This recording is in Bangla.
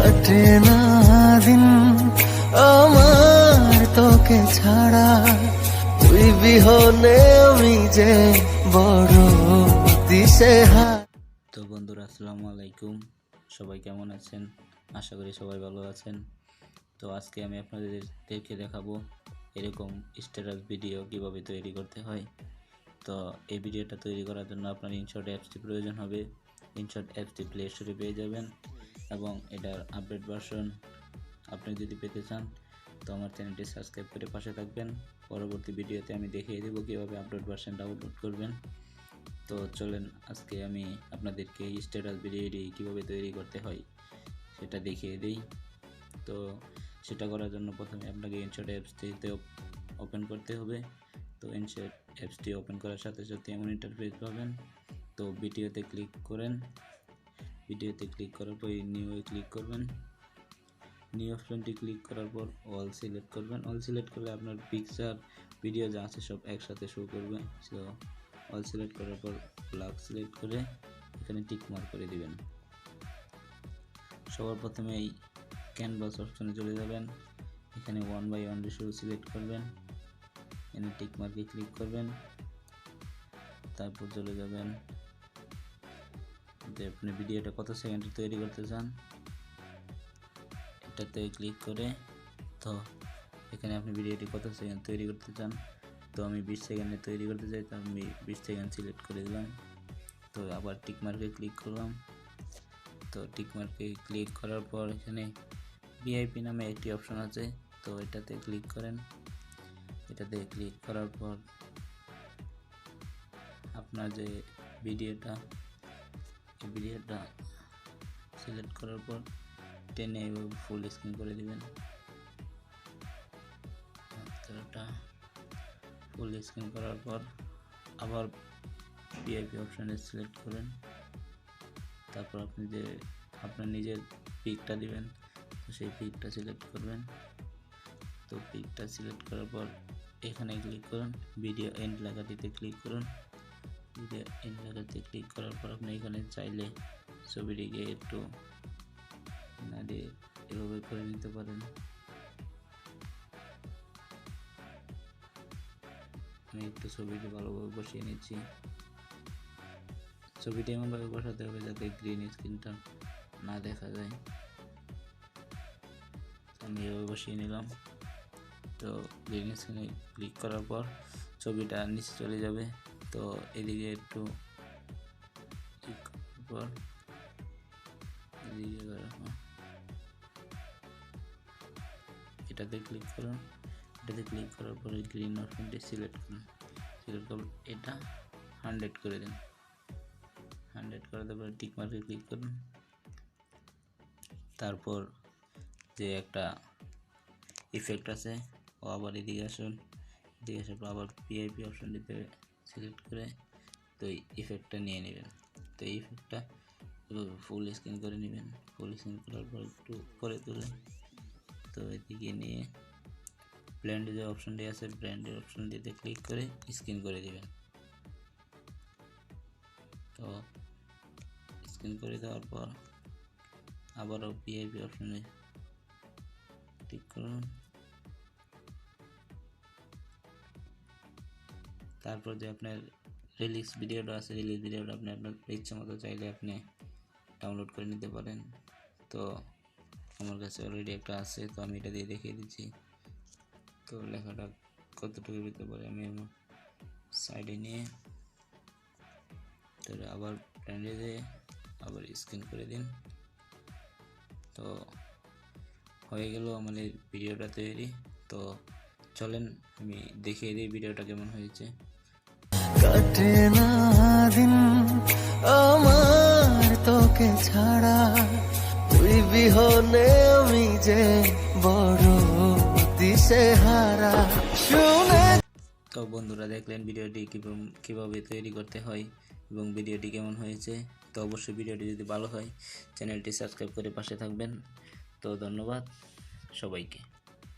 কাটে না দিন আমার তোকে ছাড়া, তুই বিহনে আমি যে বড় দিশেহারা। তো বন্ধুরা, আসসালামু আলাইকুম। সবাই কেমন আছেন? আশা করি সবাই ভালো আছেন। তো আজকে আমি আপনাদেরকে দেখাবো এরকম স্ট্যাটাস ভিডিও কিভাবে তৈরি করতে হয়। তো এই ভিডিওটা তৈরি করার জন্য আপনার ইনশট অ্যাপসটি প্রয়োজন হবে। ইনশট অ্যাপসটি প্লে স্টোরে পেয়ে যাবেন এবং এটার আপডেট ভার্সন আপনি যদি পেতে চান তো আমার চ্যানেলটি সাবস্ক্রাইব করে পাশে থাকবেন। পরবর্তী ভিডিওতে আমি দেখিয়ে দেবো কীভাবে আপডেট ভার্সন ডাউনলোড করবেন। তো চলেন আজকে আমি আপনাদেরকে স্ট্যাটাস ভিডিওটি কীভাবে তৈরি করতে হয় সেটা দেখিয়ে দিই। তো সেটা করার জন্য প্রথমে আপনাকে ইনশট অ্যাপসটিতে ওপেন করতে হবে। তো ইনশট অ্যাপসটি ওপেন করার সাথে সাথে এমন ইন্টারফেস পাবেন। তো ভিডিওতে ক্লিক করেন। ভিডিওতে ক্লিক করার পর নিউয়ে ক্লিক করবেন। নিউ অপশনটি ক্লিক করার পর অল সিলেক্ট করবেন। অল সিলেক্ট করলে আপনার পিকচার ভিডিও যা আছে সব একসাথে শো করবে। সো অল সিলেক্ট করার পর ব্লক সিলেক্ট করে এখানে টিক মার্ক করে দিবেন। সবার প্রথমে এই ক্যানভাস অপশনে চলে যাবেন। এখানে 1/1 রেশিও সিলেক্ট করবেন। এখানে টিক মার্কে ক্লিক করবেন। তারপর চলে যাবেন যে আপনি ভিডিওটা কত সেকেন্ডে তৈরি করতে চান এটাতে ক্লিক করে, তো এখানে আপনি ভিডিওটি কত সেকেন্ড তৈরি করতে চান। তো আমি 20 সেকেন্ডে তৈরি করতে চাই, তো আমি 20 সেকেন্ড সিলেক্ট করে দিলাম। তো আবার টিক মার্কে ক্লিক করলাম। তো টিক মার্কে ক্লিক করার পর এখানে ভিআইপি নামে একটি অপশন আছে, তো এটাতে ক্লিক করেন। এটাতে ক্লিক করার পর আপনার যে ভিডিওটা সিলেক্ট করার পর টেনে ফুল স্ক্রিন করে দিবেন। ফুল স্ক্রিন করার পর আবার ভিআইপি অপশানে সিলেক্ট করেন। তারপর আপনি যে আপনার নিজের পিকটা দিবেন, তো সেই পিকটা সিলেক্ট করবেন। তো পিকটা সিলেক্ট করার পর এখানে ক্লিক করুন, ভিডিও এন্ড লেখাটিতে ক্লিক করুন। ভিডিও এন্ড লেখাটিতে ক্লিক করার পর আপনি এখানে চাইলে ছবিটিকে একটু না দিয়ে এভাবে করে নিতে পারেন। আমি একটু ছবিটি ভালোভাবে বসিয়ে নিচ্ছি। ছবিটি এমনভাবে বসাতে হবে যাতে গ্রিন স্ক্রিনটা না দেখা যায়। আমি এভাবে বসিয়ে নিলাম। তো গ্রিন স্ক্রিনে ক্লিক করার পর ছবিটা নিচে চলে যাবে। তো এদিকে একটু এটাতে ক্লিক করুন। এটাতে ক্লিক করার পরে গ্রিন অপশনটি সিলেক্ট করুন। সিলেক্ট করুন, এটা 100 করে দিন। 100 করে দেওয়ার পরে টিক মার্কে ক্লিক করুন। তারপর যে একটা ইফেক্ট আছে ও আবার এদিকে আসুন। এদিকে আসার পর আবার ভিআইপি অপশনটিতে সিলেক্ট করে তো এই ইফেক্টটা নিয়ে নেবেন। তো এই ইফেক্টটা ফুল স্ক্রিন করে নেবেন। ফুল স্ক্রিন করার পর একটু করে তুলে তো এদিকে নিয়ে ব্লেন্ডের যে অপশনটি আছে ব্লেন্ডের অপশনটিতে ক্লিক করে স্ক্রিন করে দিবেন। তো স্ক্রিন করে দেওয়ার পর আবারও ভিআইপি অপশনে ক্লিক করুন। তারপর যে আপনার রিলিজ ভিডিওটা আছে, রিলিজ ভিডিওটা আপনি আপনার ইচ্ছা মতো চাইলে আপনি ডাউনলোড করে নিতে পারেন। তো আমার কাছে অলরেডি একটা আছে, তো আমি এটা দিয়ে দেখিয়ে দিচ্ছি। তো লেখাটা কতটুকু দিতে পারে আমি সাইডে নিয়ে তো আবার ব্র্যান্ডে দিয়ে আবার স্ক্রিন করে দিন। তো হয়ে গেল আমাদের ভিডিওটা তৈরি। তো চলেন আমি দেখিয়ে দিই ভিডিওটা কেমন হয়েছে। কাটে না দিন আমার তোকে ছাড়া, তুই বিহনে আমি যে বড় দিশেহারা। শুনে তো বন্ধুরা, দেখলেন ভিডিওটি কীভাবে তৈরি করতে হয় এবং ভিডিওটি কেমন হয়েছে। তো অবশ্যই ভিডিওটি যদি ভালো হয় চ্যানেলটি সাবস্ক্রাইব করে পাশে থাকবেন। তো ধন্যবাদ সবাইকে।